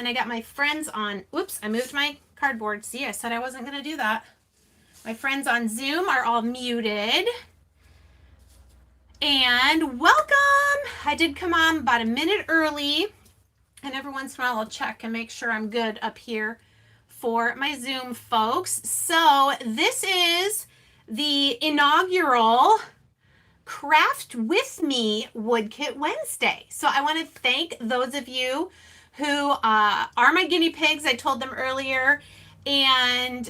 and I got my friends on, oops, I moved my cardboard. See, I said I wasn't going to do that. My friends on Zoom are all muted. And welcome. I did come on about a minute early, and every once in a while I'll check and make sure I'm good up here for my Zoom folks. So this is the inaugural Craft With Me Wood Kit Wednesday. So I want to thank those of you who are my guinea pigs. I told them earlier, and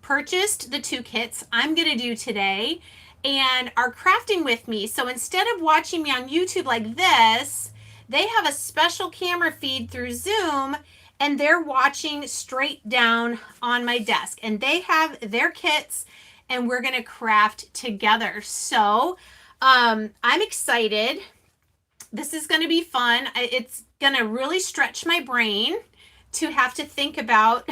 purchased the 2 kits I'm going to do today and are crafting with me. So instead of watching me on YouTube like this, they have a special camera feed through Zoom, and they're watching straight down on my desk, and they have their kits and we're going to craft together. So I'm excited. This is going to be fun. It's going to really stretch my brain to have to think about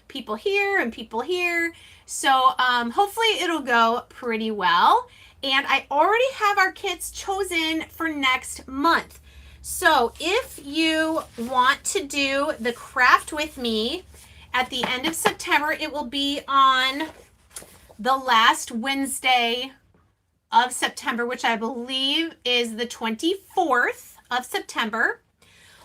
people here and people here. So hopefully it'll go pretty well. And I already have our kits chosen for next month. So if you want to do the craft with me at the end of September, it will be on the last Wednesday of September, which I believe is the 24th of September.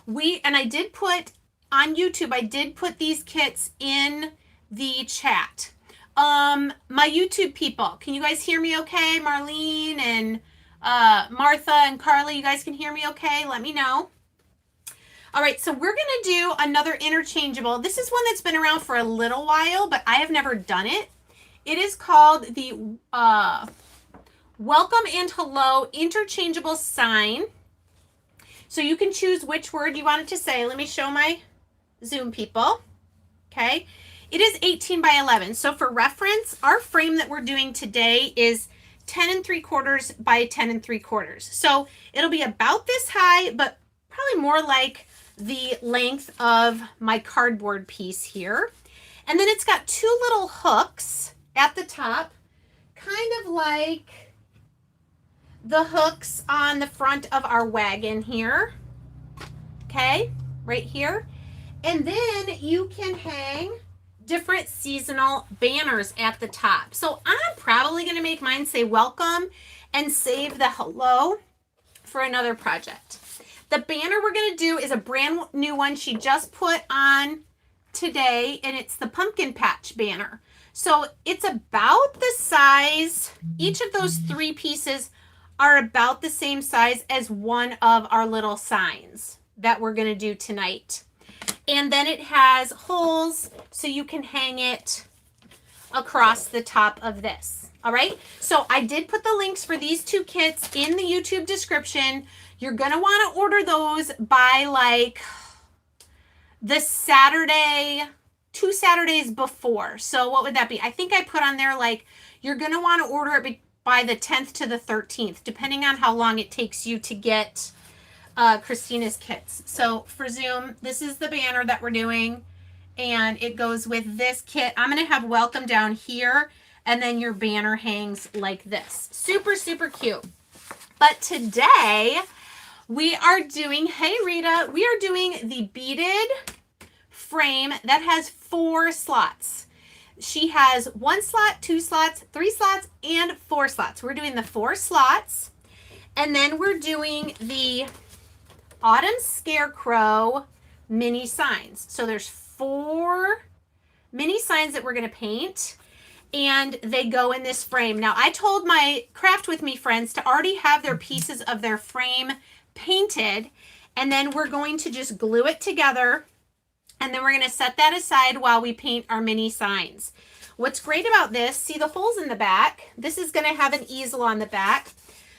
And I did put on YouTube, I did put these kits in the chat. My YouTube people, can you guys hear me okay? Marlene and Martha and Carly, you guys can hear me okay? Let me know. All right, so we're gonna do another interchangeable. This is one that's been around for a little while, but I have never done it. It is called the Welcome and Hello Interchangeable Sign. So you can choose which word you want it to say. Let me show my Zoom people. Okay. It is 18 by 11. So for reference, our frame that we're doing today is 10 3/4 by 10 3/4. So it'll be about this high, but probably more like the length of my cardboard piece here. And then it's got 2 little hooks at the top, kind of like the hooks on the front of our wagon here. Okay, right here. And then you can hang different seasonal banners at the top. So I'm probably going to make mine say welcome and save the hello for another project. The banner we're going to do is a brand new one she just put on today, and it's the pumpkin patch banner. So it's about the size, each of those 3 pieces are about the same size as one of our little signs that we're going to do tonight. And then it has holes so you can hang it across the top of this. All right. So I did put the links for these 2 kits in the YouTube description. You're going to want to order those by like the Saturday, 2 Saturdays before. So what would that be? I think I put on there like you're going to want to order it by the 10th to the 13th, depending on how long it takes you to get Christina's kits. So for Zoom, this is the banner that we're doing, and it goes with this kit. I'm going to have welcome down here, and then your banner hangs like this. Super, super cute. But today we are doing, hey Rita, we are doing the beaded frame that has 4 slots. She has 1 slot, 2 slots, 3 slots, and 4 slots. We're doing the 4 slots, and then we're doing the Autumn Scarecrow mini signs. So there's 4 mini signs that we're going to paint, and they go in this frame. Now, I told my Craft With Me friends to already have their pieces of their frame painted, and then we're going to just glue it together, and then we're going to set that aside while we paint our mini signs. What's great about this, see the holes in the back? This is going to have an easel on the back.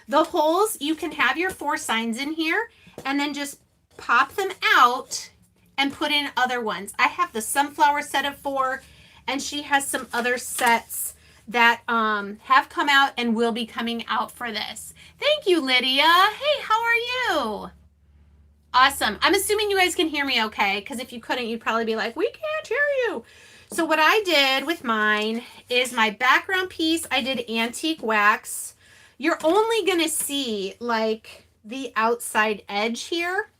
The holes, you can have your 4 signs in here, and then just pop them out and put in other ones. I have the sunflower set of 4, and she has some other sets that have come out and will be coming out for this. Thank you, Lydia. Hey, how are you? Awesome. I'm assuming you guys can hear me okay, because if you couldn't, you'd probably be like, we can't hear you. So what I did with mine is my background piece, I did antique wax. You're only going to see like the outside edge here,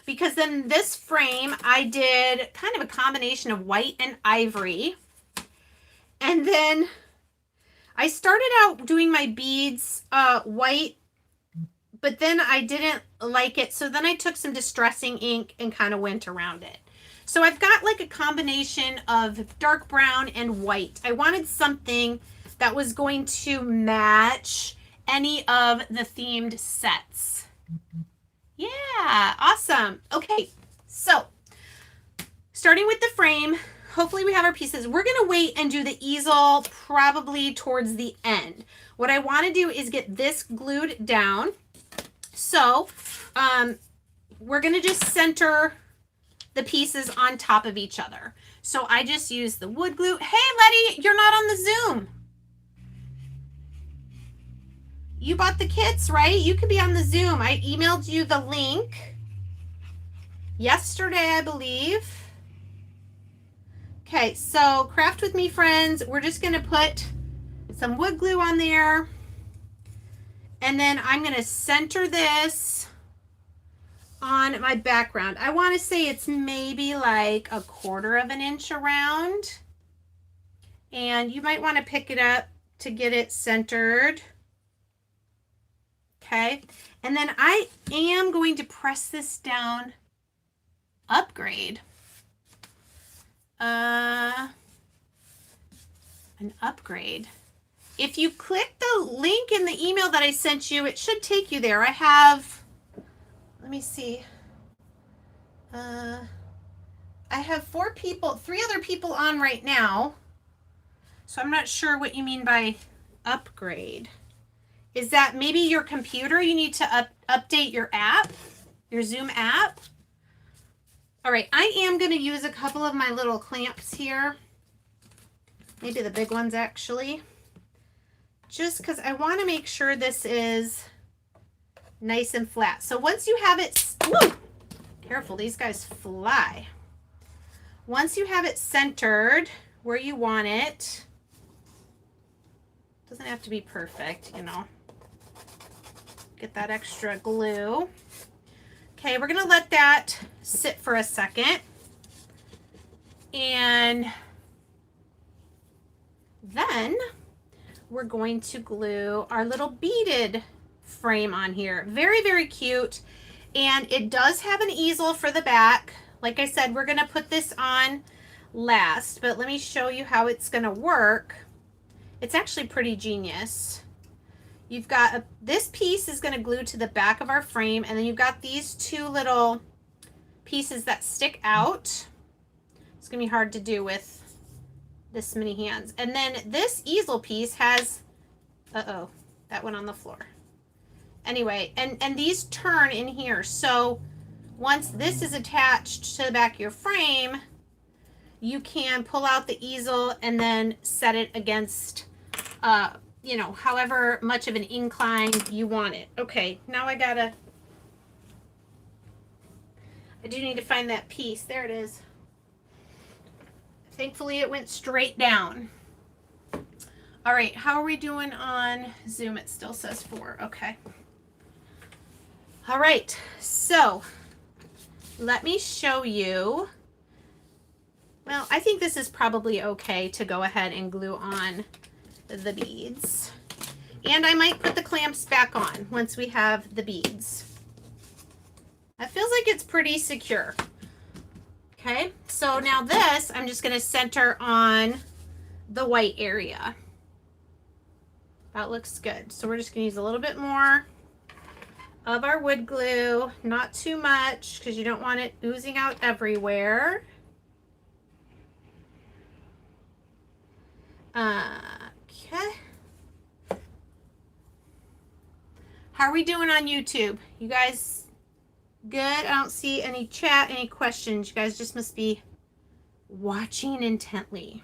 because then this frame I did kind of a combination of white and ivory. And then I started out doing my beads white, but then I didn't like it. So then I took some distressing ink and kind of went around it. So I've got like a combination of dark brown and white. I wanted something that was going to match any of the themed sets. Yeah, awesome. Okay, so starting with the frame, hopefully we have our pieces. We're gonna wait and do the easel probably towards the end. What I wanna do is get this glued down. So we're gonna just center the pieces on top of each other. So I just use the wood glue. Hey, Letty, you're not on the Zoom. You bought the kits, right? You could be on the Zoom. I emailed you the link yesterday, I believe. Okay, so craft with me, friends. We're just gonna put some wood glue on there. And then I'm gonna center this on my background. I wanna say it's maybe like 1/4 of an inch around. And you might wanna pick it up to get it centered. Okay, and then I am going to press this down, upgrade. An upgrade. If you click the link in the email that I sent you, it should take you there. I have, let me see. I have 3 other people on right now. So I'm not sure what you mean by upgrade. Is that maybe your computer? You need to update your app, your Zoom app? All right, I am going to use a couple of my little clamps here. Maybe the big ones actually. Just because I want to make sure this is nice and flat. So once you have it, whoa, careful, these guys fly. Once you have it centered where you want it, doesn't have to be perfect, you know. Get that extra glue. Okay, we're gonna let that sit for a second. And then we're going to glue our little beaded frame on here. Very, very cute. And it does have an easel for the back. Like I said, we're gonna put this on last, but let me show you how it's gonna work. It's actually pretty genius. You've got this piece is going to glue to the back of our frame, and then you've got these 2 little pieces that stick out. It's going to be hard to do with this many hands. And then this easel piece has, uh-oh, that went on the floor. Anyway, and these turn in here. So once this is attached to the back of your frame, you can pull out the easel and then set it against you know, however much of an incline you want it. Okay, now I do need to find that piece. There it is. Thankfully it went straight down. All right, how are we doing on Zoom? It still says 4. Okay. All right, so let me show you. Well, I think this is probably okay to go ahead and glue on the beads. And I might put the clamps back on once we have the beads. That feels like it's pretty secure. Okay, so now this, I'm just gonna center on the white area. That looks good. So we're just gonna use a little bit more of our wood glue, not too much because you don't want it oozing out everywhere. Okay. How are we doing on YouTube? You guys good? I don't see any chat, any questions. You guys just must be watching intently.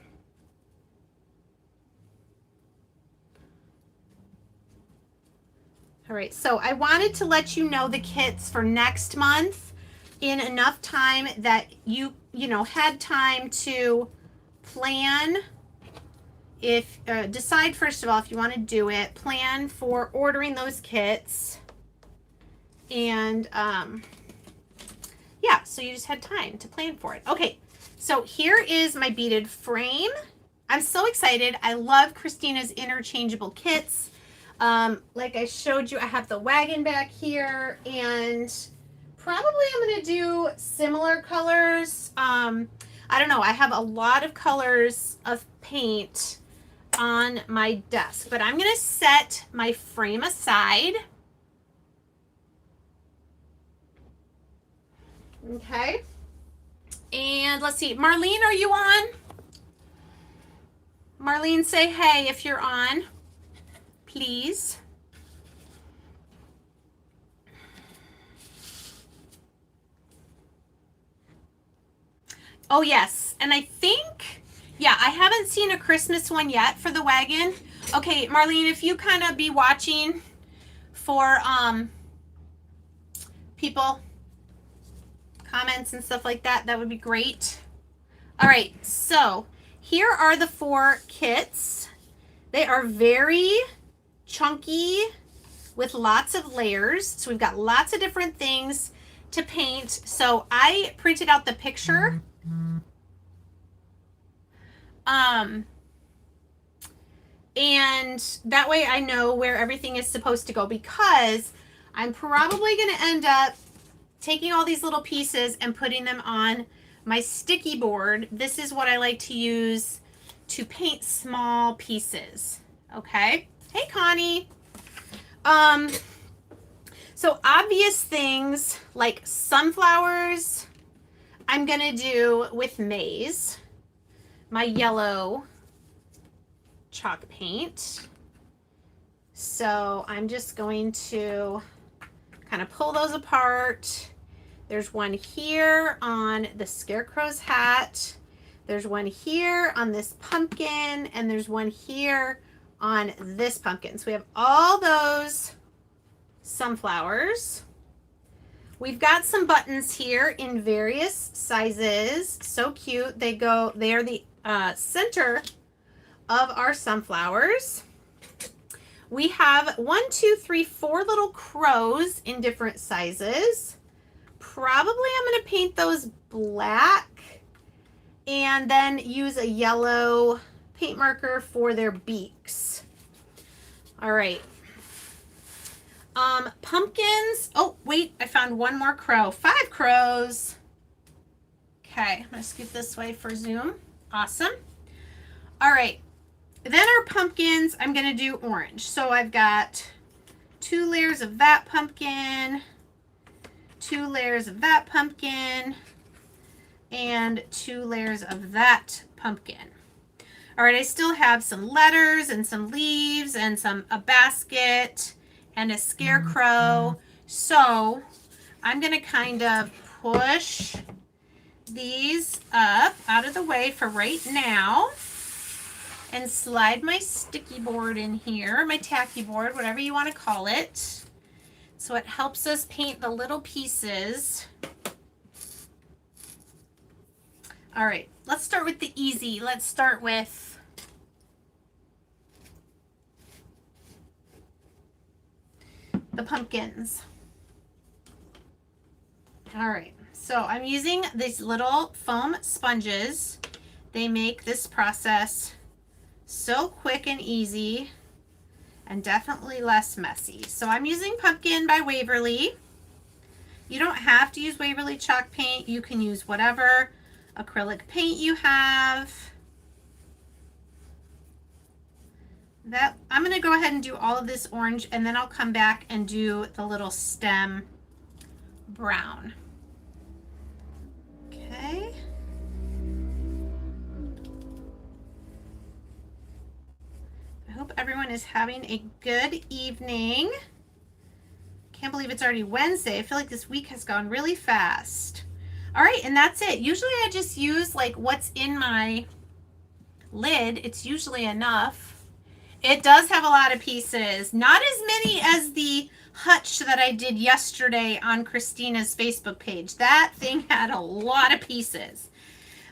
All right, so I wanted to let you know the kits for next month in enough time that you know, had time to plan. If decide first of all if you want to do it, plan for ordering those kits, and Yeah, so you just had time to plan for it. Okay, so here is my beaded frame. I'm so excited. I love Christina's interchangeable kits. Like I showed you, I have the wagon back here, and probably I'm going to do similar colors. I don't know. I have a lot of colors of paint on my desk, but I'm going to set my frame aside. Okay. And let's see. Marlene, are you on? Marlene, say hey if you're on, please. Oh, yes. And I think, yeah, I haven't seen a Christmas one yet for the wagon. Okay, Marlene, if you kind of be watching for people, comments and stuff like that, that would be great. All right, so here are the 4 kits. They are very chunky with lots of layers. So we've got lots of different things to paint. So I printed out the picture. And that way I know where everything is supposed to go, because I'm probably going to end up taking all these little pieces and putting them on my sticky board. This is what I like to use to paint small pieces. Okay. Hey, Connie. So obvious things like sunflowers, I'm going to do with maize, my yellow chalk paint. So I'm just going to kind of pull those apart. There's one here on the scarecrow's hat. There's one here on this pumpkin, and there's one here on this pumpkin. So we have all those sunflowers. We've got some buttons here in various sizes. So cute. They are the center of our sunflowers. We have 1, 2, 3, 4 little crows in different sizes. Probably I'm going to paint those black and then use a yellow paint marker for their beaks. All right. Pumpkins. Oh, wait, I found one more crow. 5 crows. Okay, I'm going to scoot this way for zoom. Awesome. All right. Then our pumpkins, I'm going to do orange. So I've got 2 layers of that pumpkin, 2 layers of that pumpkin, and 2 layers of that pumpkin. All right, I still have some letters and some leaves and a basket and a scarecrow. So I'm going to kind of push these up out of the way for right now and slide my sticky board in here, my tacky board, whatever you want to call it. So it helps us paint the little pieces. All right, let's start with the easy. Let's start with the pumpkins. All right, so I'm using these little foam sponges. They make this process so quick and easy and definitely less messy. So I'm using Pumpkin by Waverly. You don't have to use Waverly chalk paint. You can use whatever acrylic paint you have. I'm going to go ahead and do all of this orange, and then I'll come back and do the little stem brown. Okay. I hope everyone is having a good evening. Can't believe it's already Wednesday. I feel like this week has gone really fast. All right, and that's it. Usually I just use like what's in my lid. It's usually enough. It does have a lot of pieces. Not as many as the hutch that I did yesterday on Christina's Facebook page. That thing had a lot of pieces.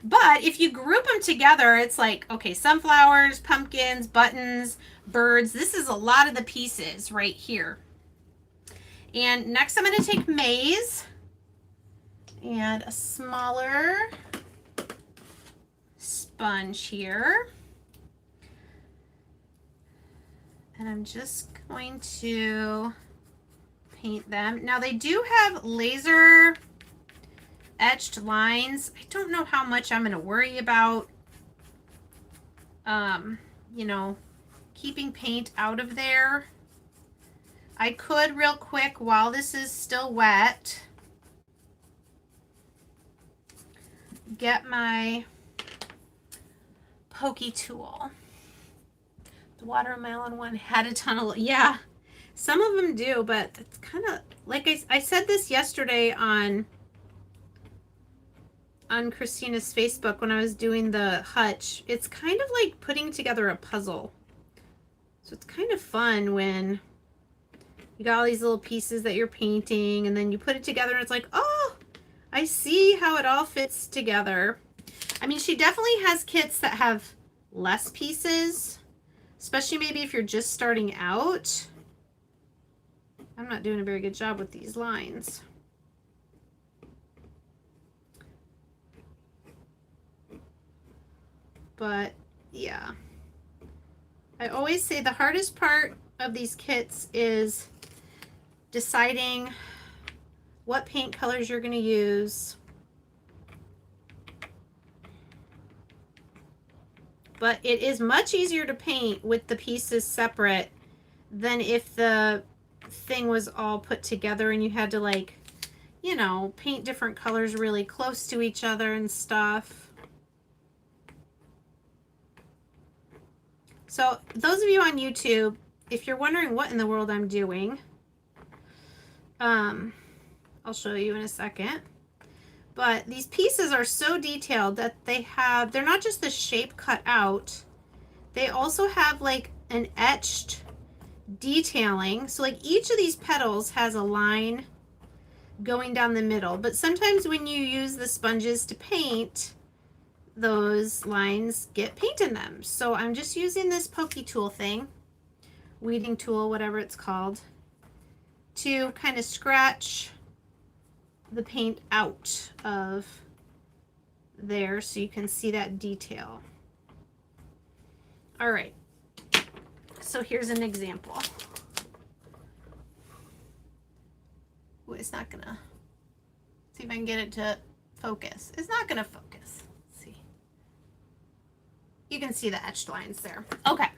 But if you group them together, it's like, okay, sunflowers, pumpkins, buttons, birds. This is a lot of the pieces right here. And next I'm going to take maize And a smaller sponge here. And I'm just going to paint them. Now they do have laser etched lines. I don't know how much I'm going to worry about, you know, keeping paint out of there. I could real quick while this is still wet get my pokey tool. The watermelon one had a ton of, yeah, some of them do, but it's kind of like I said this yesterday on Christina's Facebook when I was doing the hutch. It's kind of like putting together a puzzle. So it's kind of fun when you got all these little pieces that you're painting and then you put it together and it's like, oh, I see how it all fits together. I mean, she definitely has kits that have less pieces, especially maybe if you're just starting out. I'm not doing a very good job with these lines. But yeah, I always say the hardest part of these kits is deciding what paint colors you're going to use. But it is much easier to paint with the pieces separate than if the thing was all put together and you had to, like, you know, paint different colors really close to each other and stuff. So those of you on YouTube, if you're wondering what in the world I'm doing, I'll show you in a second. But these pieces are so detailed that they're not just the shape cut out, they also have like an etched detailing. So like each of these petals has a line going down the middle, but sometimes when you use the sponges to paint, those lines get paint in them. So I'm just using this pokey tool thing, weeding tool, whatever it's called, to kind of scratch the paint out of there so you can see that detail. All right, so here's an example. Ooh, it's not gonna, see if I can get it to focus. It's not gonna focus. Let's see. You can see the etched lines there. Okay.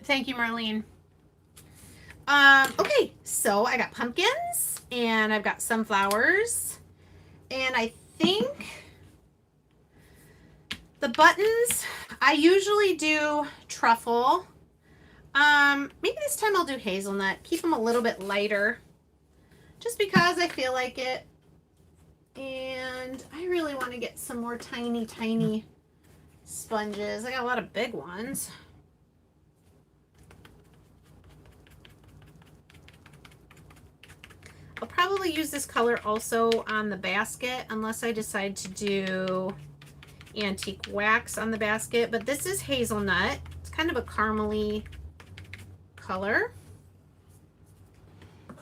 Thank you, Marlene. Okay, so I got pumpkins and I've got sunflowers and I think the buttons, I usually do truffle. Maybe this time I'll do hazelnut, keep them a little bit lighter just because I feel like it. And I really want to get some more tiny sponges. I got a lot of big ones. I'll probably use this color also on the basket unless I decide to do antique wax on the basket, but this is hazelnut. It's kind of a caramely color.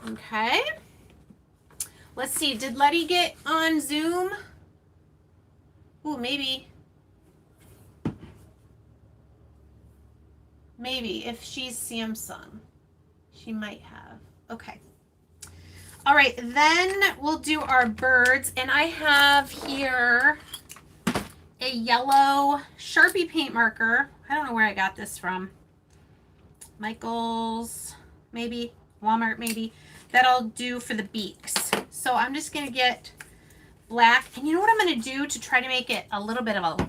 Okay. Let's see, did Letty get on Zoom? Ooh, maybe. Maybe if she's Samsung, she might have. Okay. All right, then we'll do our birds. And I have here a yellow Sharpie paint marker. I don't know where I got this from. Michael's, maybe. Walmart, maybe. That I'll do for the beaks. So I'm just going to get black. And you know what I'm going to do to try to make it a little bit of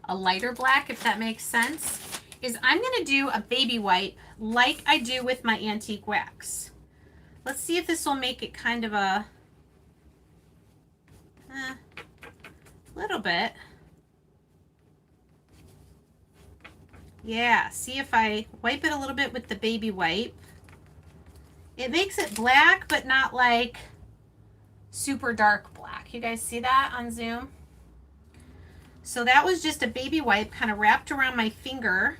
a lighter black, if that makes sense, is I'm going to do a baby wipe like I do with my antique wax. Let's see if this will make it kind of a little bit. Yeah, see if I wipe it a little bit with the baby wipe. It makes it black, but not like super dark black. You guys see that on Zoom? So that was just a baby wipe kind of wrapped around my finger.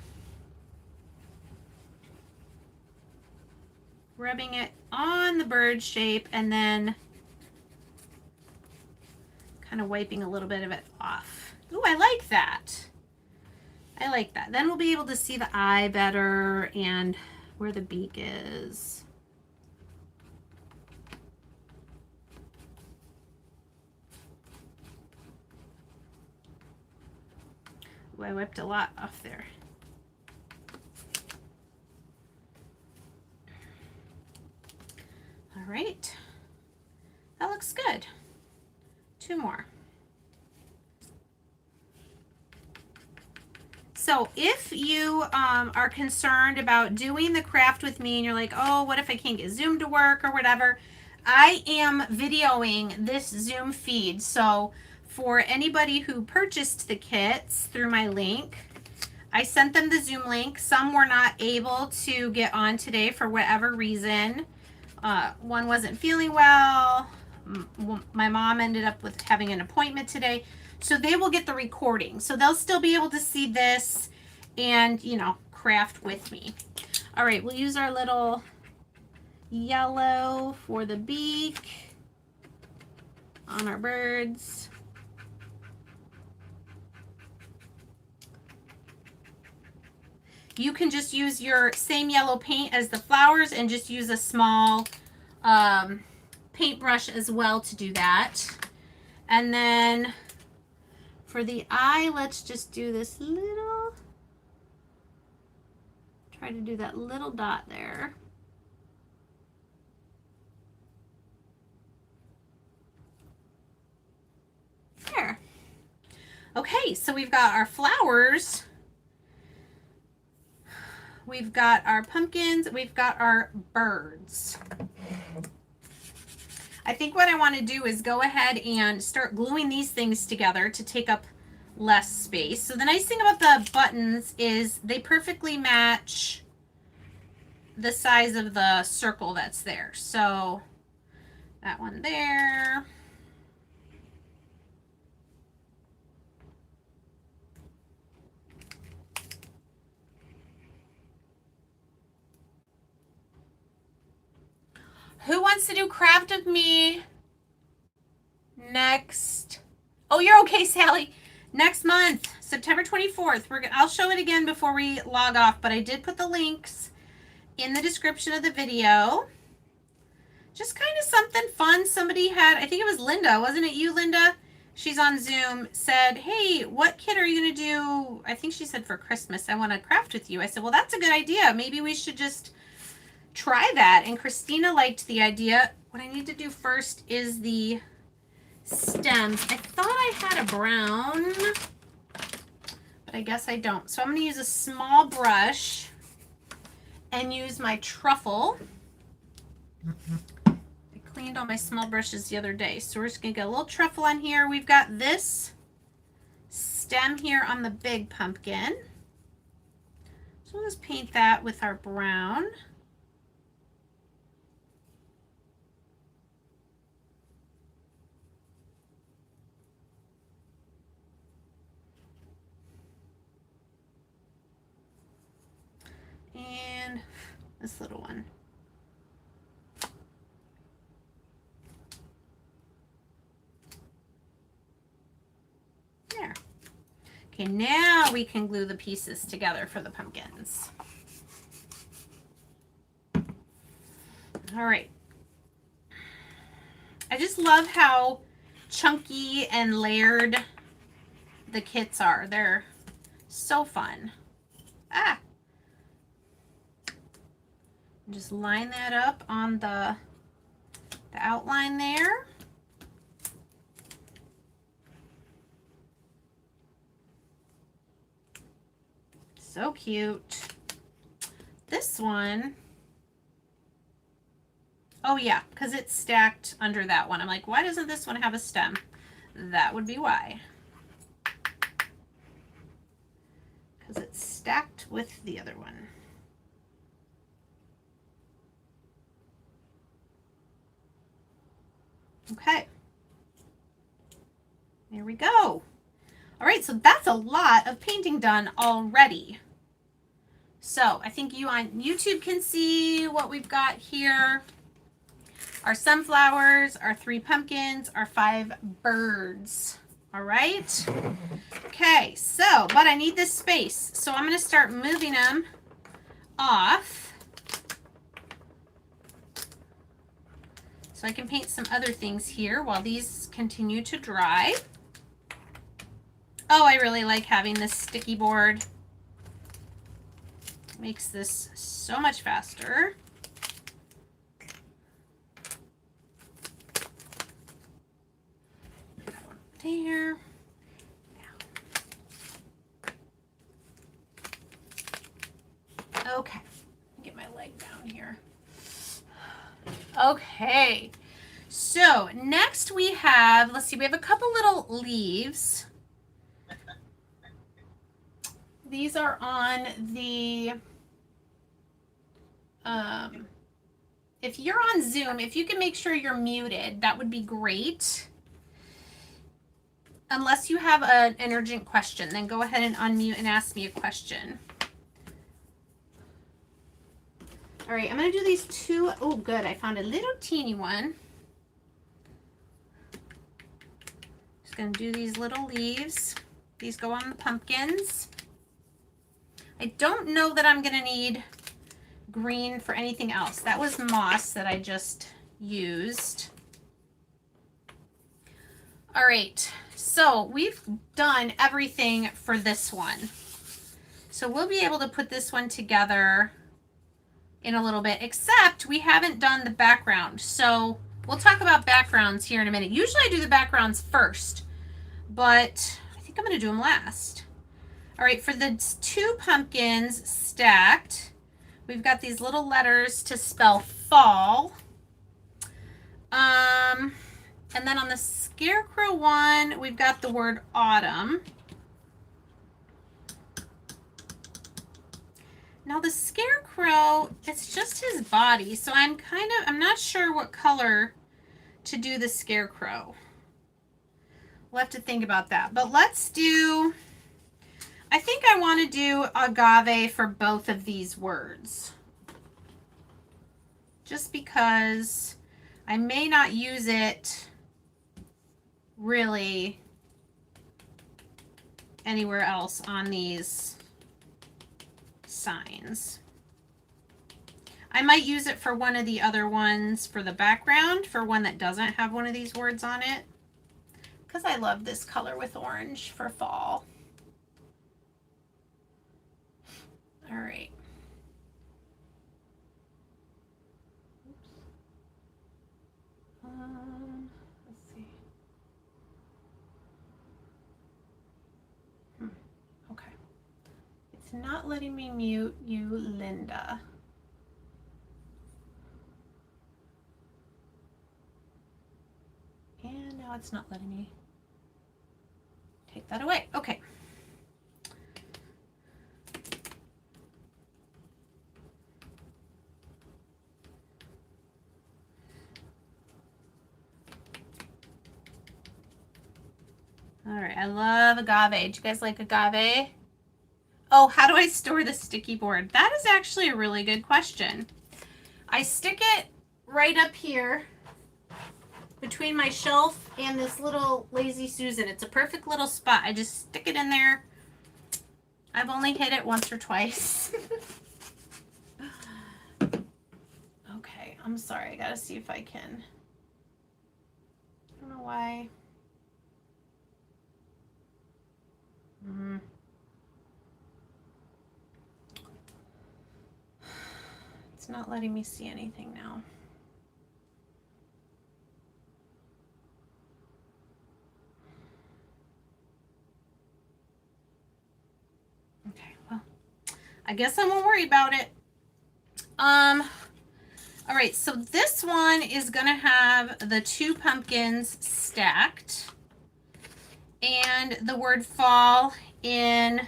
rubbing it on the bird shape and then kind of wiping a little bit of it off. Ooh, I like that. I like that. Then we'll be able to see the eye better and where the beak is. Ooh, I wiped a lot off there. All right. That looks good. 2 more. So if you are concerned about doing the craft with me and you're like, oh, what if I can't get Zoom to work or whatever, I am videoing this Zoom feed. So for anybody who purchased the kits through my link, I sent them the Zoom link. Some were not able to get on today for whatever reason. One wasn't feeling well. My mom ended up with having an appointment today. So they will get the recording. So they'll still be able to see this and, you know, craft with me. All right, we'll use our little yellow for the beak on our birds. You can just use your same yellow paint as the flowers and just use a small paintbrush as well to do that. And then for the eye, let's just do this little, try to do that little dot there. There. Okay, so we've got our flowers. We've got our pumpkins, we've got our birds. I think what I want to do is go ahead and start gluing these things together to take up less space. So the nice thing about the buttons is they perfectly match the size of the circle that's there. So that one there. Who wants to do craft of me next? Oh, you're okay, Sally. Next month, September 24th. I'll show it again before we log off, but I did put the links in the description of the video. Just kind of something fun. Somebody had, I think it was Linda, wasn't it you, Linda? She's on Zoom, said, hey, what kit are you going to do? I think she said for Christmas, I want to craft with you. I said, well, that's a good idea. Maybe we should just try that. And Christina liked the idea. What I need to do first is the stems. I thought I had a brown, but I guess I don't. So I'm going to use a small brush and use my truffle. I cleaned all my small brushes the other day. So we're just going to get a little truffle on here. We've got this stem here on the big pumpkin. So we'll just paint that with our brown. And this little one. There. Okay, now we can glue the pieces together for the pumpkins. All right. I just love how chunky and layered the kits are. They're so fun. Ah! Just line that up on the outline there. So cute. This one, oh yeah, because it's stacked under that one. I'm like, why doesn't this one have a stem? That would be why. Because it's stacked with the other one. Okay, there we go. All right, so that's a lot of painting done already. So I think you on YouTube can see what we've got here. Our sunflowers, our 3 pumpkins, our 5 birds. All right. Okay, so, but I need this space. So I'm going to start moving them off so I can paint some other things here while these continue to dry. Oh, I really like having this sticky board. Makes this so much faster. There. Okay, get my leg down here. Okay, so next we have, let's see, we have a couple little leaves. These are on the, if you're on Zoom, if you can make sure you're muted, that would be great. Unless you have an urgent question, then go ahead and unmute and ask me a question. All right, I'm going to do these 2. Oh, good. I found a little teeny one. Just going to do these little leaves. These go on the pumpkins. I don't know that I'm going to need green for anything else. That was moss that I just used. All right, so we've done everything for this one. So we'll be able to put this one together in a little bit, except we haven't done the background. So we'll talk about backgrounds here in a minute. Usually I do the backgrounds first, but I think I'm going to do them last. All right, for the 2 pumpkins stacked, we've got these little letters to spell fall. And then on the scarecrow one, we've got the word autumn. Now the scarecrow, it's just his body, so I'm not sure what color to do the scarecrow. We'll have to think about that. But let's do, I think I want to do agave for both of these words. Just because I may not use it really anywhere else on these signs. I might use it for one of the other ones for the background, for one that doesn't have one of these words on it, because I love this color with orange for fall. All right. Let's see. Okay. It's not letting me mute you, Linda. And now it's not letting me take that away. Okay. All right, I love agave. Do you guys like agave? Oh, how do I store the sticky board? That is actually a really good question. I stick it right up here between my shelf and this little Lazy Susan. It's a perfect little spot. I just stick it in there. I've only hit it once or twice. Okay, I'm sorry. I gotta see if I can. I don't know why. It's not letting me see anything now. Okay, well, I guess I won't worry about it. All right, so this one is gonna have the 2 pumpkins stacked and the word fall in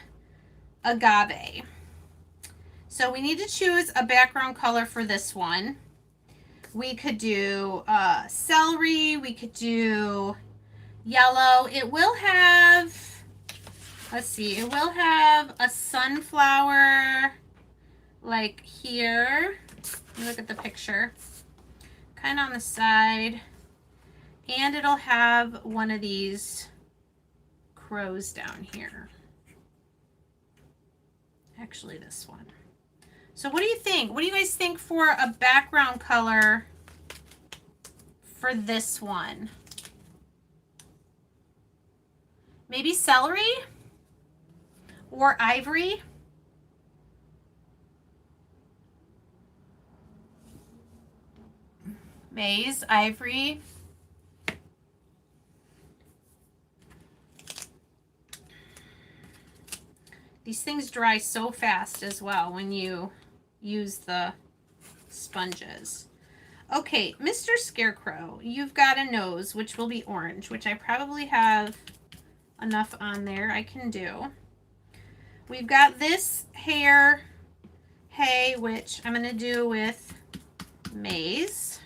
agave. So we need to choose a background color for this one. We could do celery, we could do yellow. It will have, let's see, it will have a sunflower like here. Look at the picture. Kind of on the side. And it'll have one of these crows down here. Actually, this one. So what do you think? What do you guys think for a background color for this one? Maybe celery or ivory? Maize, ivory. These things dry so fast as well when you use the sponges. Okay, Mr. Scarecrow, you've got a nose, which will be orange, which I probably have enough on there I can do. We've got this hair, hay, which I'm going to do with maize.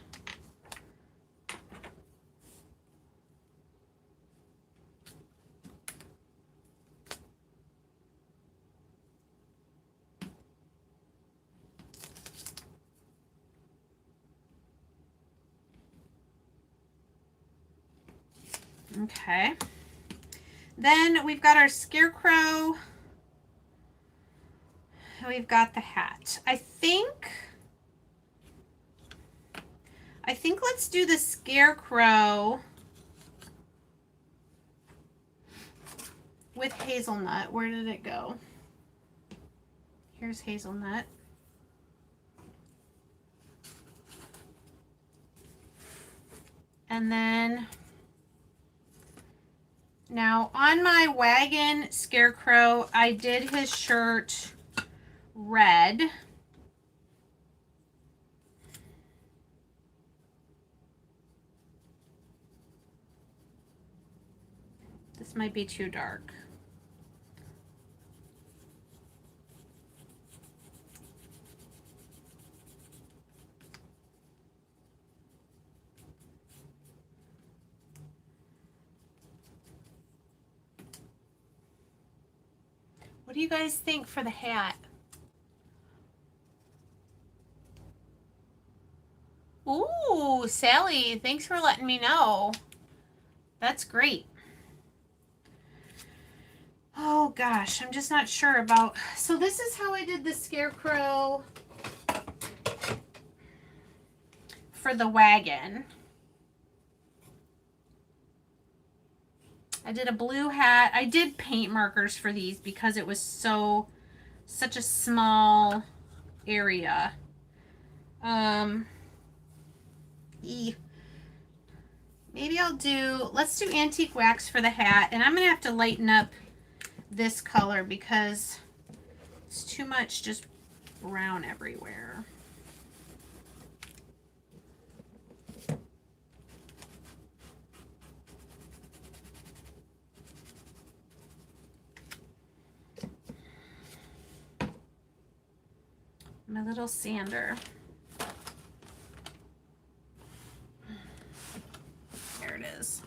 Okay. Then we've got our scarecrow. We've got the hat. I think let's do the scarecrow with hazelnut. Where did it go? Here's hazelnut. And then now on my wagon scarecrow, I did his shirt red. This might be too dark. What do you guys think for the hat? Ooh, Sally, thanks for letting me know. That's great. Oh gosh, I'm just not sure about. So this is how I did the scarecrow for the wagon. I did a blue hat. I did paint markers for these because it was such a small area. Maybe let's do antique wax for the hat, and I'm gonna have to lighten up this color because it's too much just brown everywhere. My little sander. There it is.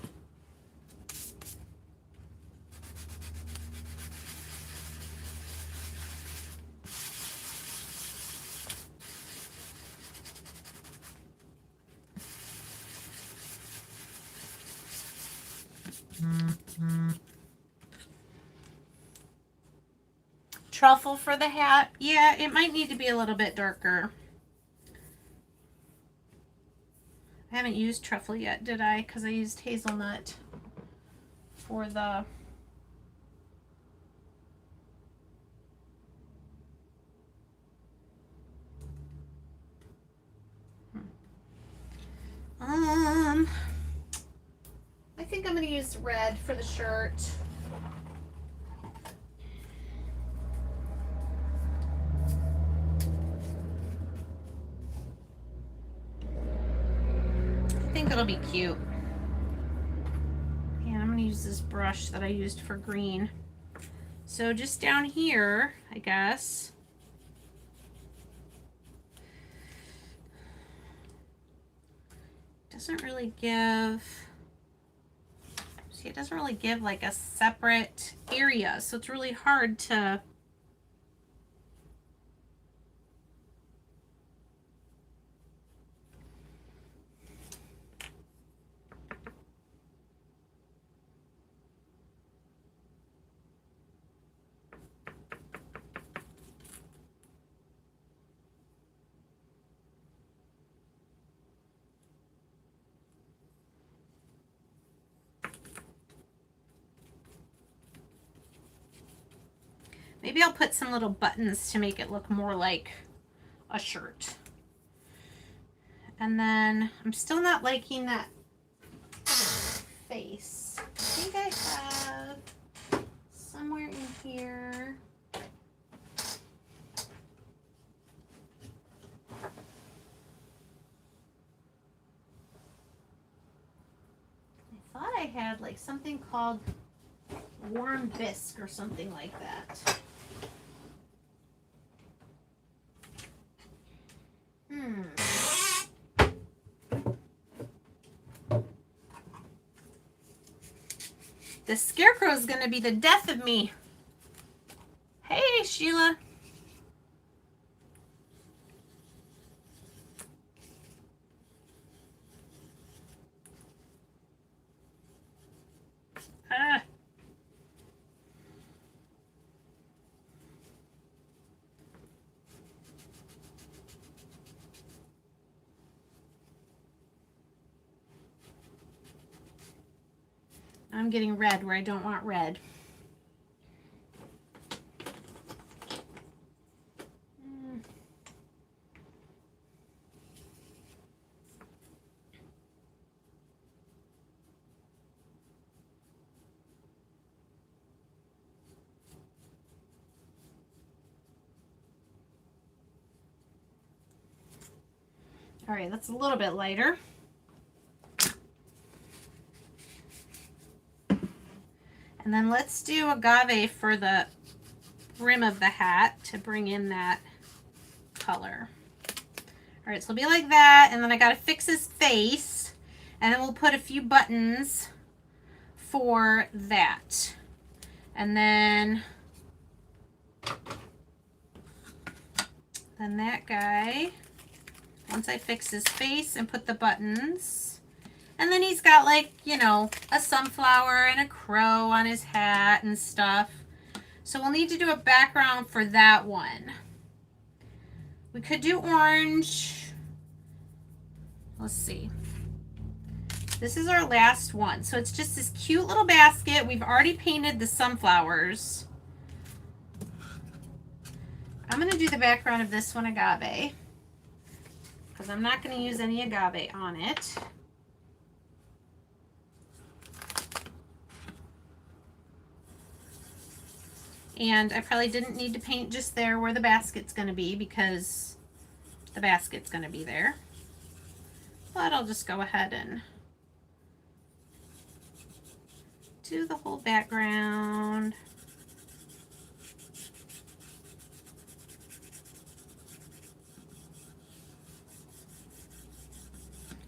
Truffle for the hat. Yeah, it might need to be a little bit darker. I haven't used truffle yet, did I? Because I used hazelnut for the... I think I'm going to use red for the shirt. I think it'll be cute. And I'm going to use this brush that I used for green. So just down here, I guess. Doesn't really give... See, it doesn't really give like a separate area, so it's really hard to Maybe I'll put some little buttons to make it look more like a shirt. And then I'm still not liking that face. I think I have somewhere in here. I thought I had like something called warm bisque or something like that. The scarecrow is going to be the death of me. Hey, Sheila. I'm getting red where I don't want red. All right, that's a little bit lighter. And then let's do agave for the rim of the hat to bring in that color. All right, so it'll be like that, and then I gotta fix his face, and then we'll put a few buttons for that. And then that guy, once I fix his face and put the buttons, and then he's got like, you know, a sunflower and a crow on his hat and stuff. So we'll need to do a background for that one. We could do orange. Let's see. This is our last one. So it's just this cute little basket. We've already painted the sunflowers. I'm going to do the background of this one agave, because I'm not going to use any agave on it. And I probably didn't need to paint just there where the basket's going to be, because the basket's going to be there. But I'll just go ahead and do the whole background.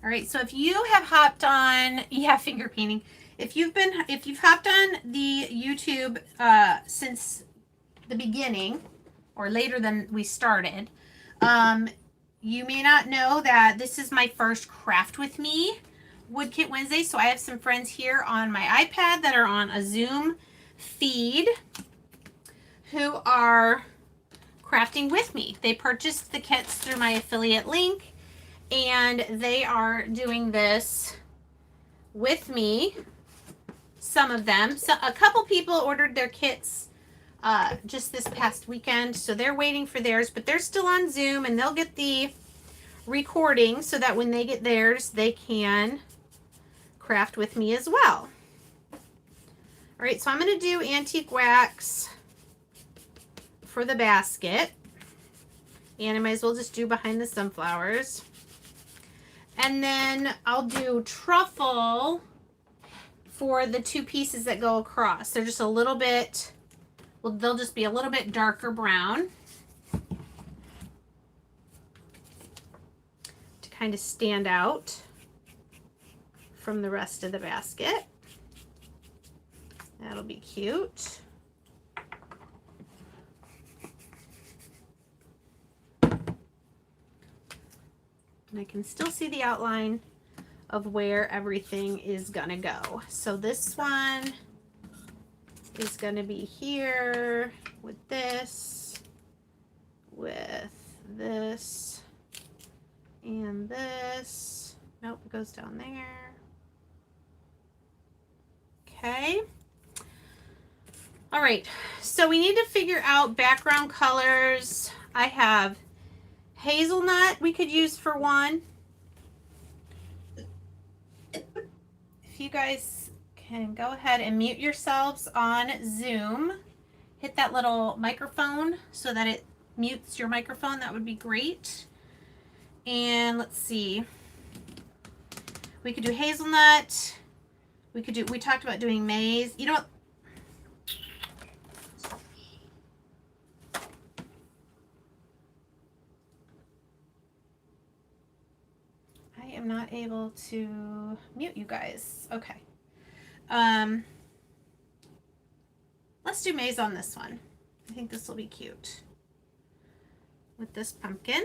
All right, so if you have hopped on, finger painting. If you've hopped on the YouTube since the beginning, or later than we started, you may not know that this is my first Craft With Me Wood Kit Wednesday. So I have some friends here on my iPad that are on a Zoom feed who are crafting with me. They purchased the kits through my affiliate link, and they are doing this with me. Some of them. So a couple people ordered their kits just this past weekend, so they're waiting for theirs, but they're still on Zoom, and they'll get the recording so that when they get theirs, they can craft with me as well. All right, so I'm going to do antique wax for the basket, and I might as well just do behind the sunflowers. And then I'll do truffle for the two pieces that go across. They're just a little bit, well, they'll just be a little bit darker brown to kind of stand out from the rest of the basket. That'll be cute. And I can still see the outline of where everything is gonna go. So this one is gonna be here with this, and this. Nope, it goes down there. Okay. All right, so we need to figure out background colors. I have hazelnut we could use for one. If you guys can go ahead and mute yourselves on Zoom, hit that little microphone so that it mutes your microphone, that would be great. And let's see, we could do hazelnut. We talked about doing maize. You know what? I am not able to mute you guys. Okay. Let's do maize on this one. I think this will be cute with this pumpkin.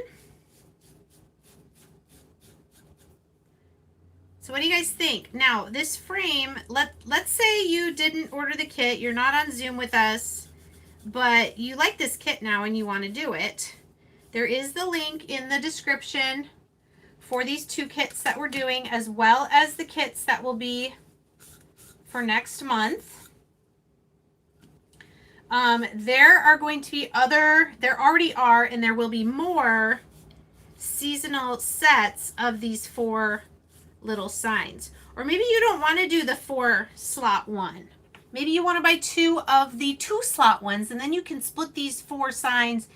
So what do you guys think? Now, this frame, let's say you didn't order the kit, you're not on Zoom with us, but you like this kit now and you want to do it. There is the link in the description for these 2 kits that we're doing, as well as the kits that will be for next month. There are going to be there already are, and there will be more seasonal sets of these 4 little signs. Or maybe you don't want to do the 4 slot one. Maybe you want to buy 2 of the 2 slot ones, and then you can split these 4 signs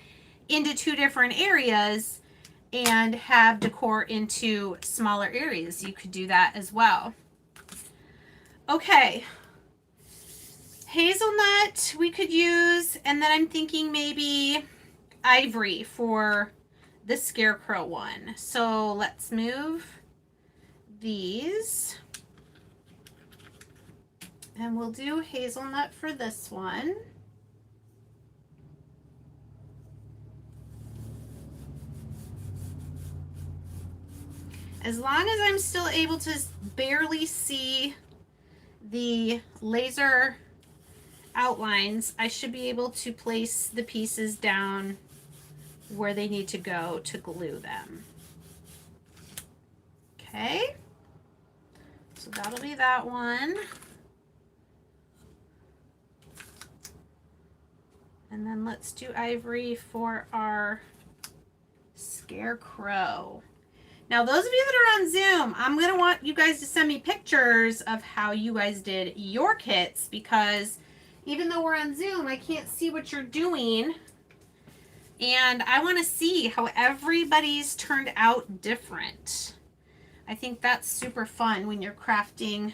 into 2 different areas and have decor into smaller areas. You could do that as well. Okay. Hazelnut we could use, and then I'm thinking maybe ivory for the scarecrow one. So let's move these, and we'll do hazelnut for this one. As long as I'm still able to barely see the laser outlines, I should be able to place the pieces down where they need to go to glue them. Okay, so that'll be that one. And then let's do ivory for our scarecrow. Now, those of you that are on Zoom, I'm going to want you guys to send me pictures of how you guys did your kits, because even though we're on Zoom, I can't see what you're doing. And I want to see how everybody's turned out different. I think that's super fun when you're crafting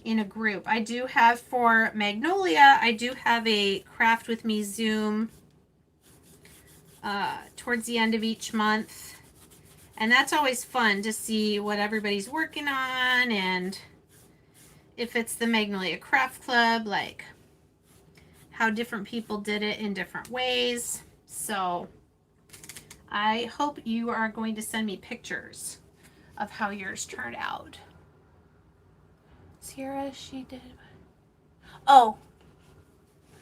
in a group. I do have for Magnolia, I do have a Craft With Me Zoom towards the end of each month. And that's always fun to see what everybody's working on, and if it's the Magnolia Craft Club, like how different people did it in different ways. So I hope you are going to send me pictures of how yours turned out. Sierra, she did. Oh,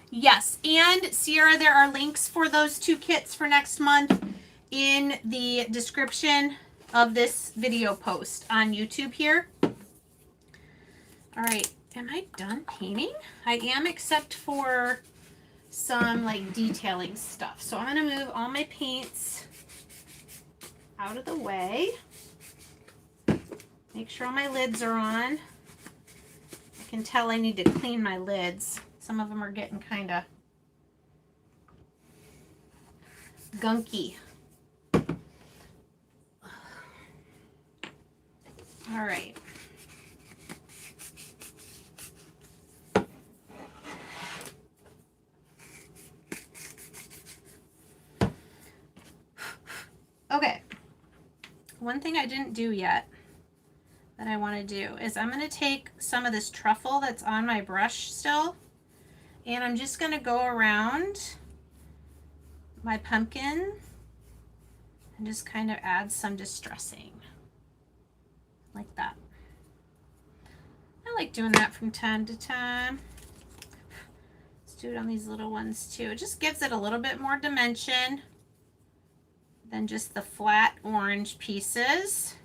yes. And Sierra, there are links for those 2 kits for next month in the description of this video post on YouTube here. All right, am I done painting? I am, except for some like detailing stuff. So I'm going to move all my paints out of the way. Make sure all my lids are on. I can tell I need to clean my lids. Some of them are getting kind of gunky. All right. Okay. One thing I didn't do yet that I want to do is I'm going to take some of this truffle that's on my brush still, and I'm just going to go around my pumpkin and just kind of add some distressing. Like that. I like doing that from time to time. Let's do it on these little ones too. It just gives it a little bit more dimension than just the flat orange pieces.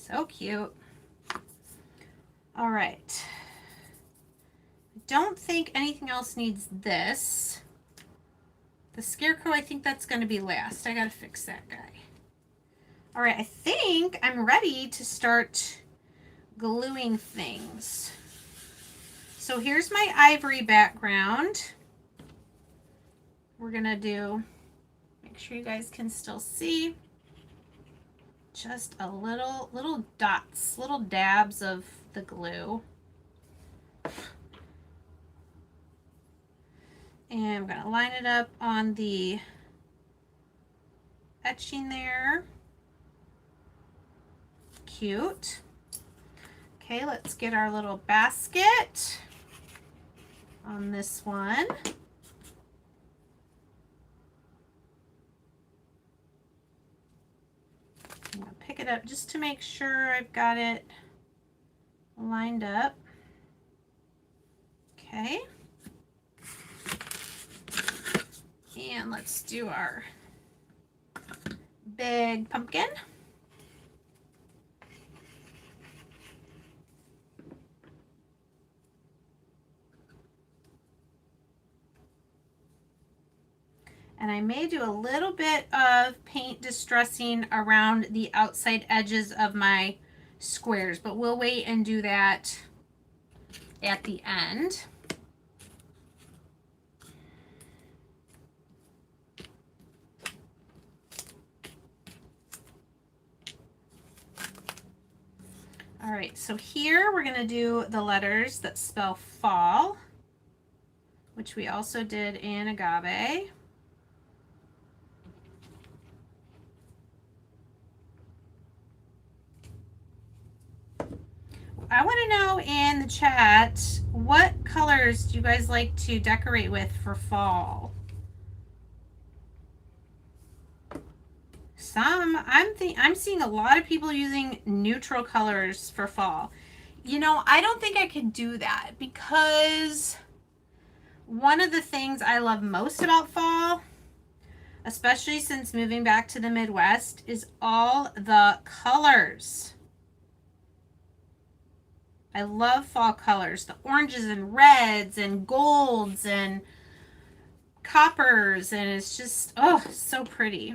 So cute. All right. I don't think anything else needs this. The scarecrow, I think that's going to be last. I got to fix that guy. All right, I think I'm ready to start gluing things. So here's my ivory background. We're going to do, make sure you guys can still see, just a little dots, little dabs of the glue. And I'm going to line it up on the etching there. Cute. Okay, let's get our little basket on this one. I'm going to pick it up just to make sure I've got it lined up. Okay. And let's do our big pumpkin. And I may do a little bit of paint distressing around the outside edges of my squares, but we'll wait and do that at the end. All right, so here we're going to do the letters that spell fall, which we also did in agave. I want to know in the chat, what colors do you guys like to decorate with for fall? I'm seeing a lot of people using neutral colors for fall. You know, I don't think I could do that because one of the things I love most about fall, especially since moving back to the Midwest, is all the colors. I love fall colors, the oranges and reds and golds and coppers, and it's just, oh, so pretty.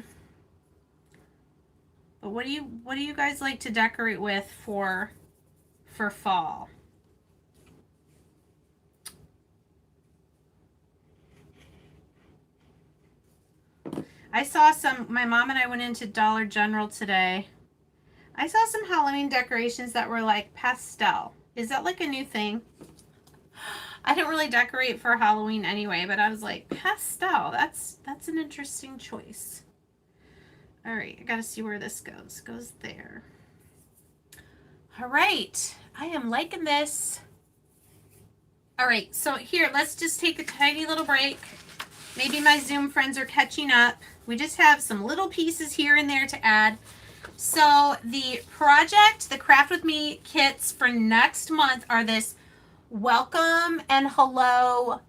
But what do you guys like to decorate with for fall? I saw my mom and I went into Dollar General today. I saw some Halloween decorations that were like pastel. Is that like a new thing? I don't really decorate for Halloween anyway, but I was like, pastel, that's an interesting choice. All right, I gotta see where this goes. It goes there. All right, I am liking this. All right, so here, let's just take a tiny little break. Maybe my Zoom friends are catching up. We just have some little pieces here and there to add. So the project, the Craft With Me kits for next month are this welcome and hello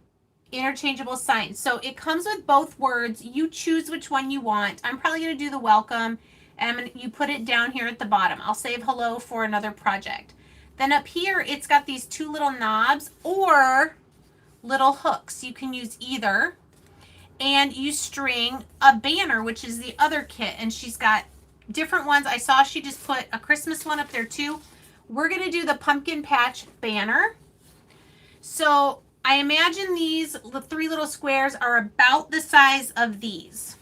interchangeable signs. So it comes with both words. You choose which one you want. I'm probably going to do the welcome, and you put it down here at the bottom. I'll save hello for another project. Then up here, it's got these two little knobs or little hooks. You can use either. And you string a banner, which is the other kit. And she's got different ones. I saw she just put a Christmas one up there too. We're going to do the pumpkin patch banner. So I imagine the three little squares are about the size of these.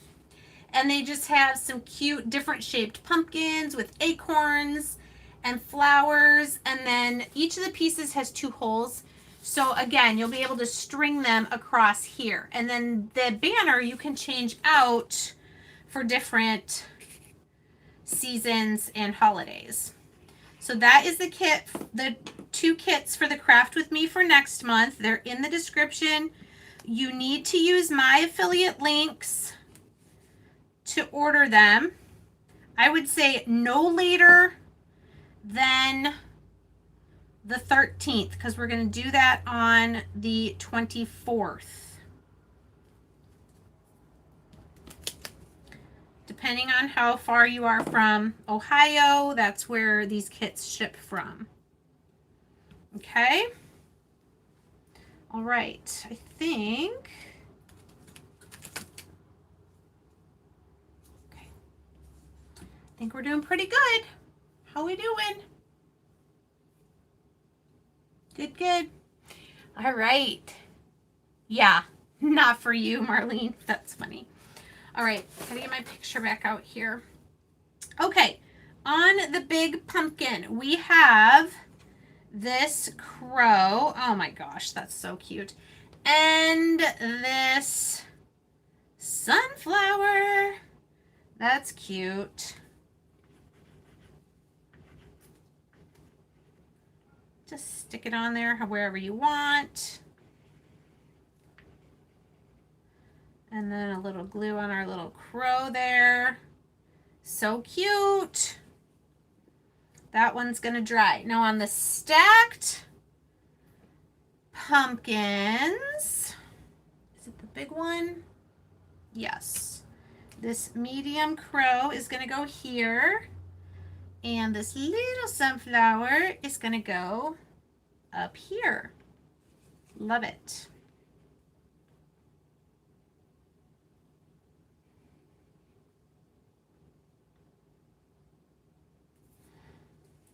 And they just have some cute different shaped pumpkins with acorns and flowers. And then each of the pieces has two holes. So again, you'll be able to string them across here. And then the banner you can change out for different seasons and holidays. So that is the kit, the two kits for the Craft With Me for next month. They're in the description. You need to use my affiliate links to order them. I would say no later than the 13th, because we're going to do that on the 24th. Depending on how far you are from Ohio, that's where these kits ship from. Okay. All right. I think. Okay. I think we're doing pretty good. How we doing? Good, good. All right. Yeah, not for you, Marlene. That's funny. All right, gotta get my picture back out here. Okay, on the big pumpkin, we have this crow. Oh my gosh, that's so cute. And this sunflower. That's cute. Just stick it on there wherever you want. And then a little glue on our little crow there. So cute. That one's gonna dry. Now on the stacked pumpkins, is it the big one? Yes. This medium crow is gonna go here. And this little sunflower is gonna go up here. Love it.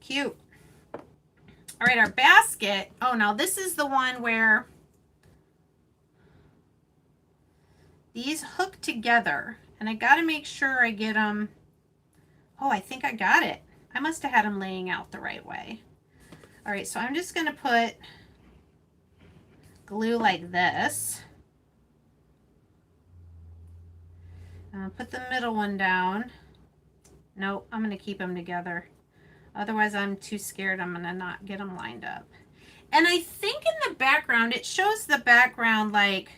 Cute. All right, our basket. Oh, now this is the one where these hook together. And I got to make sure I get them. Oh, I think I got it. I must have had them laying out the right way. All right, so I'm just going to put glue like this. Put the middle one down. Nope, I'm going to keep them together. Otherwise, I'm too scared I'm going to not get them lined up. And I think in the background, it shows the background like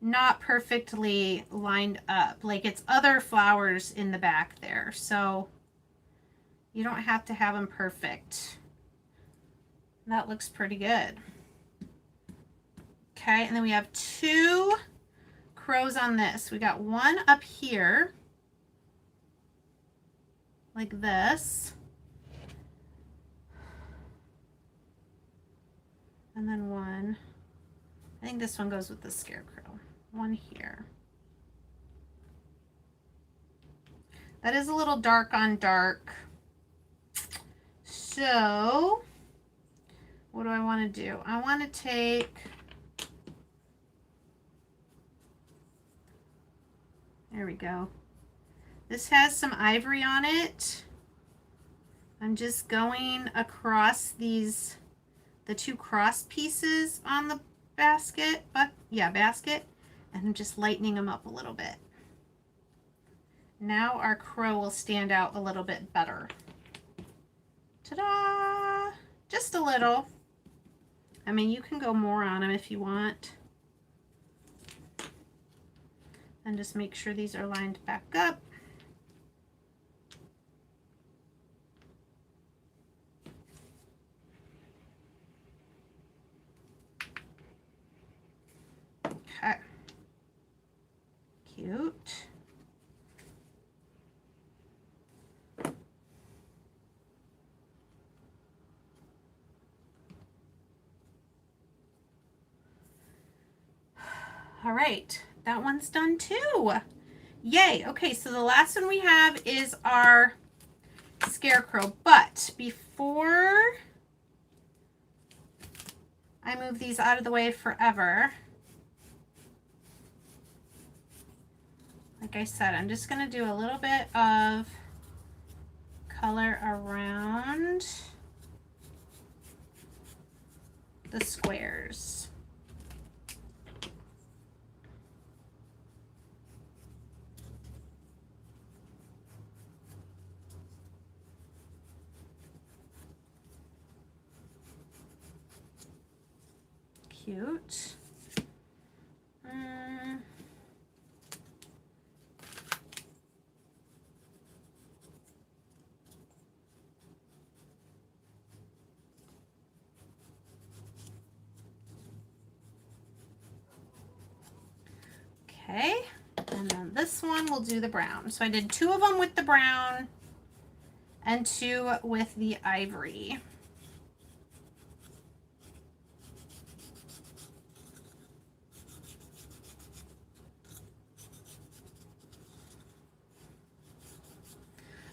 not perfectly lined up. Like it's other flowers in the back there. So you don't have to have them perfect. That looks pretty good. Okay, and then we have two crows on this. We got one up here, like this. And then one, I think this one goes with the scarecrow. One here. That is a little dark on dark. So, what do I want to do? I want to take, there we go. This has some ivory on it. I'm just going across these, the two cross pieces on the basket, basket, and I'm just lightening them up a little bit. Now our crow will stand out a little bit better. Ta-da! Just a little. I mean, you can go more on them if you want. And just make sure these are lined back up. Okay. Cute. All right, that one's done too. Yay. Okay, so the last one we have is our scarecrow. But before I move these out of the way forever, like I said, I'm just going to do a little bit of color around the squares. Cute. Okay. And then this one we'll do the brown. So I did 2 of them with the brown and 2 with the ivory.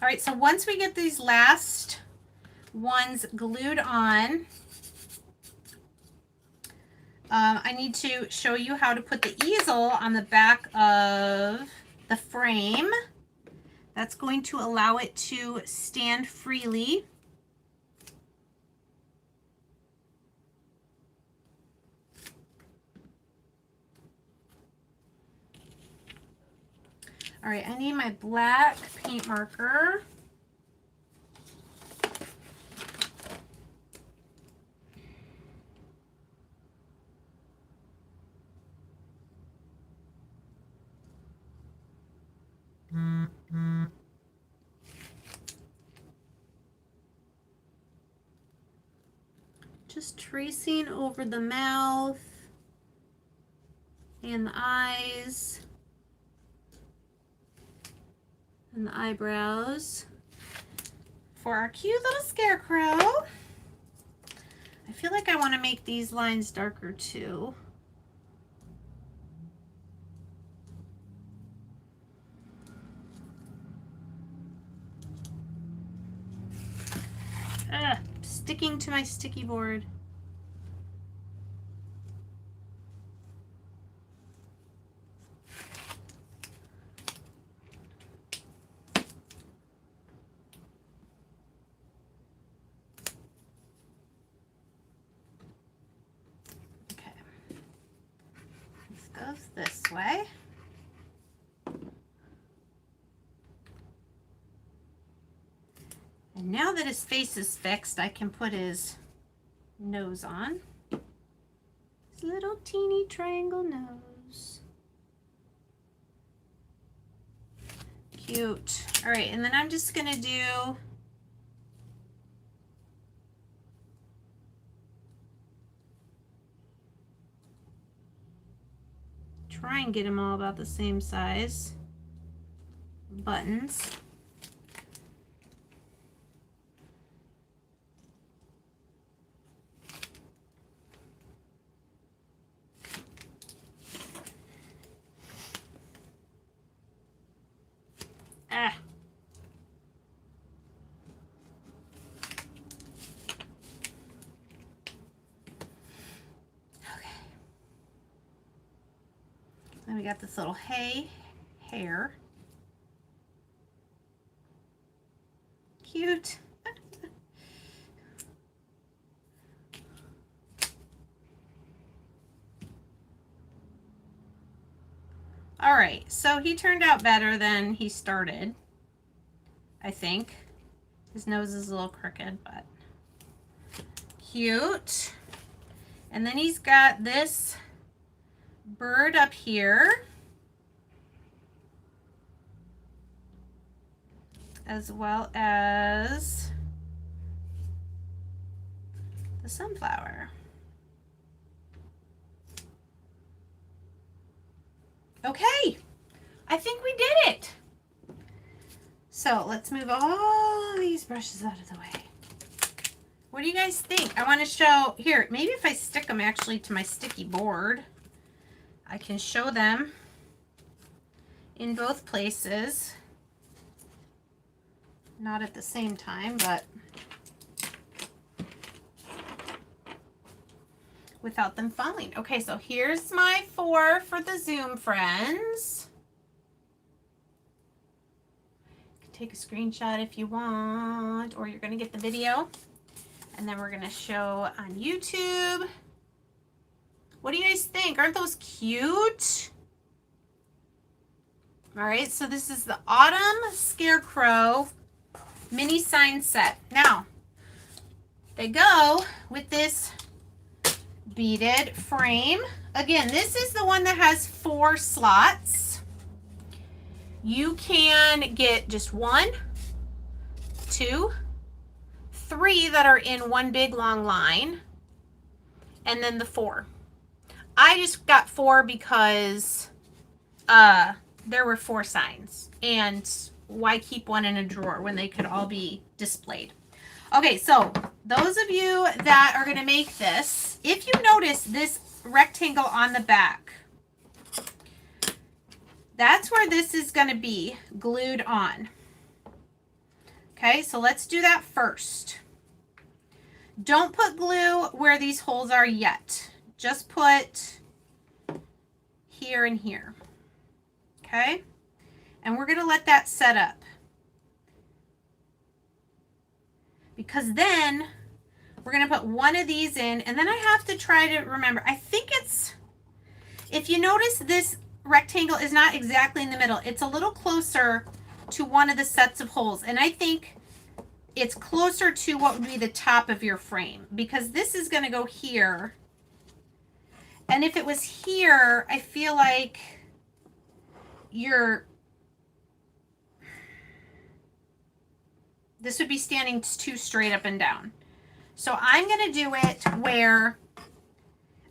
All right, so once we get these last ones glued on, I need to show you how to put the easel on the back of the frame. That's going to allow it to stand freely. All right, I need my black paint marker. Just tracing over the mouth and the eyes and the eyebrows for our cute little scarecrow. I feel like I want to make these lines darker too. Sticking to my sticky board. Okay. This goes this way. And now that his face is fixed, I can put his nose on. His little teeny triangle nose. Cute. All right, and then I'm just gonna do try and get them all about the same size buttons. Then we got this little hair. Cute. All right, so he turned out better than he started, I think. His nose is a little crooked, but cute. And then he's got this bird up here, as well as the sunflower. Okay, I think we did it. So let's move all these brushes out of the way. What do you guys think? I want to show, here, maybe if I stick them actually to my sticky board, I can show them in both places. Not at the same time, but without them falling. Okay, so here's my 4 for the Zoom friends. You can take a screenshot if you want, or you're going to get the video. And then we're going to show on YouTube. What do you guys think? Aren't those cute? All right, so this is the Autumn Scarecrow mini sign set. Now, they go with this beaded frame. Again, this is the one that has 4 slots. You can get just 1, 2, 3 that are in one big long line, and then the 4. I just got 4 because there were 4 signs, and why keep one in a drawer when they could all be displayed? Okay, so those of you that are going to make this, if you notice this rectangle on the back, that's where this is going to be glued on. Okay, so let's do that first. Don't put glue where these holes are yet. Just put here and here. Okay, and we're going to let that set up. Because then we're going to put one of these in, and then I have to try to remember. I think it's, if you notice, this rectangle is not exactly in the middle. It's a little closer to one of the sets of holes, and I think it's closer to what would be the top of your frame, because this is going to go here. And if it was here, I feel like this would be standing too straight up and down. So I'm going to do it where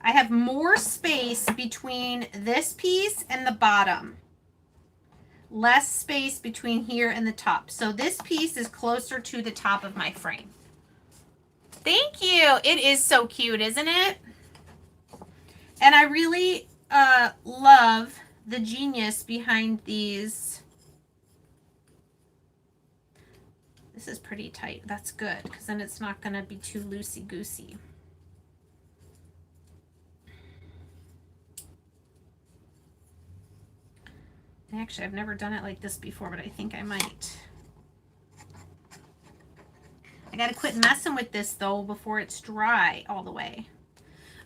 I have more space between this piece and the bottom. Less space between here and the top. So this piece is closer to the top of my frame. Thank you. It is so cute, isn't it? And I really love the genius behind these. This is pretty tight. That's good, because then it's not going to be too loosey-goosey. Actually, I've never done it like this before, but I think I might. I got to quit messing with this, though, before it's dry all the way.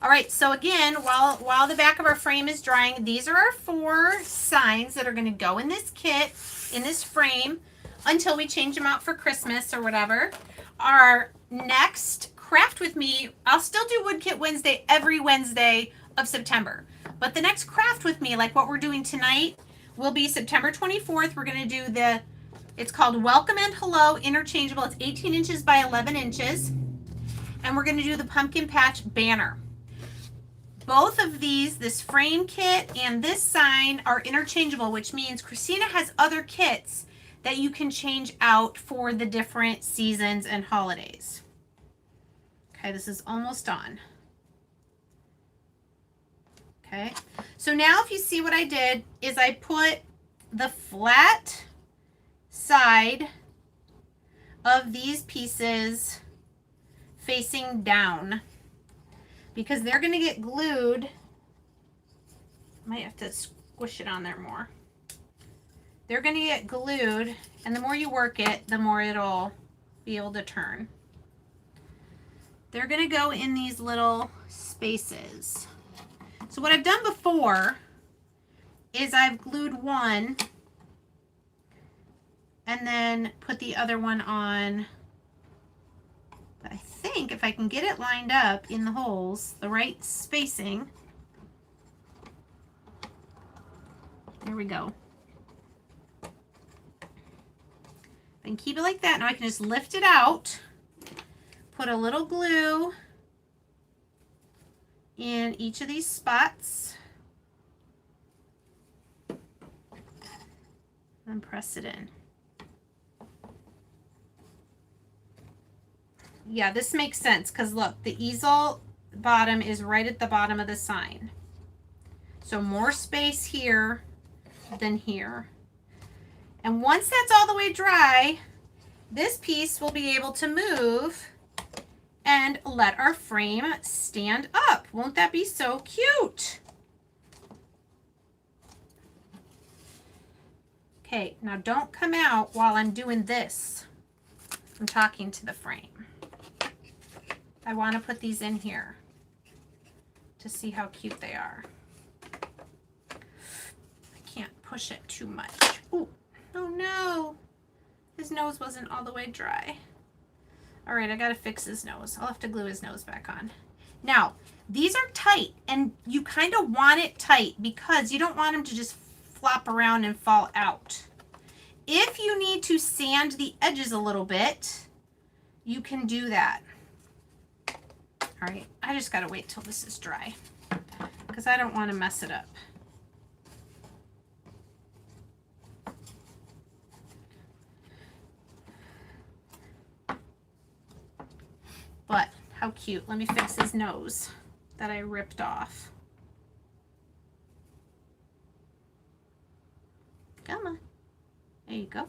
All right, so again, while the back of our frame is drying, these are our 4 signs that are going to go in this kit, in this frame, until we change them out for Christmas or whatever. Our next Craft With Me, I'll still do Wood Kit Wednesday every Wednesday of September. But the next Craft With Me, like what we're doing tonight, will be September 24th. We're going to do it's called Welcome and Hello Interchangeable. It's 18 inches by 11 inches. And we're going to do the Pumpkin Patch banner. Both of these, this frame kit and this sign, are interchangeable, which means Christina has other kits that you can change out for the different seasons and holidays. Okay, this is almost on. Okay, so now if you see what I did is I put the flat side of these pieces facing down, because they're going to get glued. Might have to squish it on there more. They're going to get glued, and the more you work it, the more it'll be able to turn. They're going to go in these little spaces. So what I've done before is I've glued one and then put the other one on. But I think if I can get it lined up in the holes, the right spacing. There we go. I can keep it like that. Now I can just lift it out, put a little glue in each of these spots, and press it in. Yeah, this makes sense, because look, the easel bottom is right at the bottom of the sign. So more space here than here. And once that's all the way dry, this piece will be able to move and let our frame stand up. Won't that be so cute? Okay, now don't come out while I'm doing this. I'm talking to the frame. I want to put these in here to see how cute they are. I can't push it too much. Ooh, oh no. His nose wasn't all the way dry. All right, I got to fix his nose. I'll have to glue his nose back on. Now, these are tight, and you kind of want it tight because you don't want them to just flop around and fall out. If you need to sand the edges a little bit, you can do that. All right, I just got to wait till this is dry because I don't want to mess it up. How cute. Let me fix his nose that I ripped off. Come on. There you go.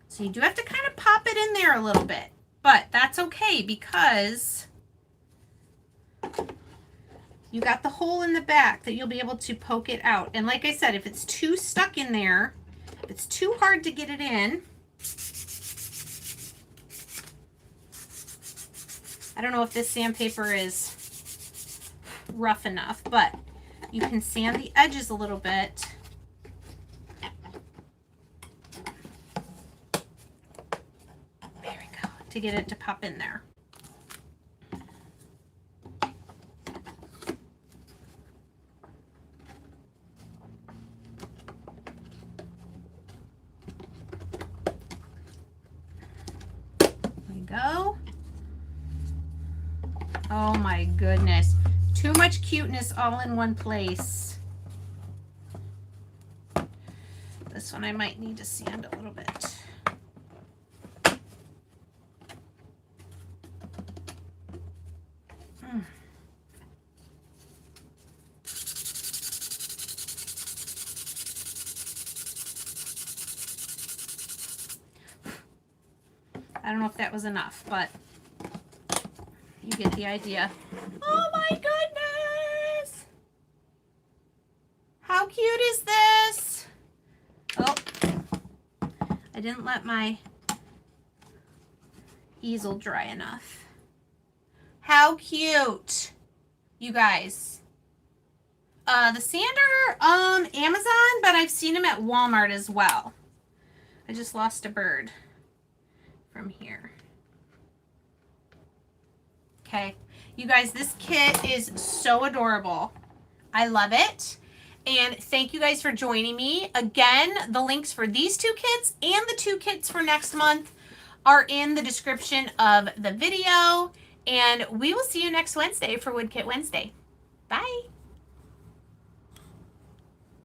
So you do have to kind of pop it in there a little bit, but that's okay because you got the hole in the back that you'll be able to poke it out. And like I said, if it's too stuck in there, if it's too hard to get it in, I don't know if this sandpaper is rough enough, but you can sand the edges a little bit. There we go, to get it to pop in there. Go. Oh my goodness. Too much cuteness all in one place. This one I might need to sand a little bit. I don't know if that was enough, but you get the idea. Oh my goodness! How cute is this? Oh, I didn't let my easel dry enough. How cute, you guys. The sander, Amazon, but I've seen them at Walmart as well. I just lost a bird from here. Okay, you guys, this kit is so adorable. I love it. And thank you guys for joining me. Again, the links for these two kits and the two kits for next month are in the description of the video. And we will see you next Wednesday for Wood Kit Wednesday.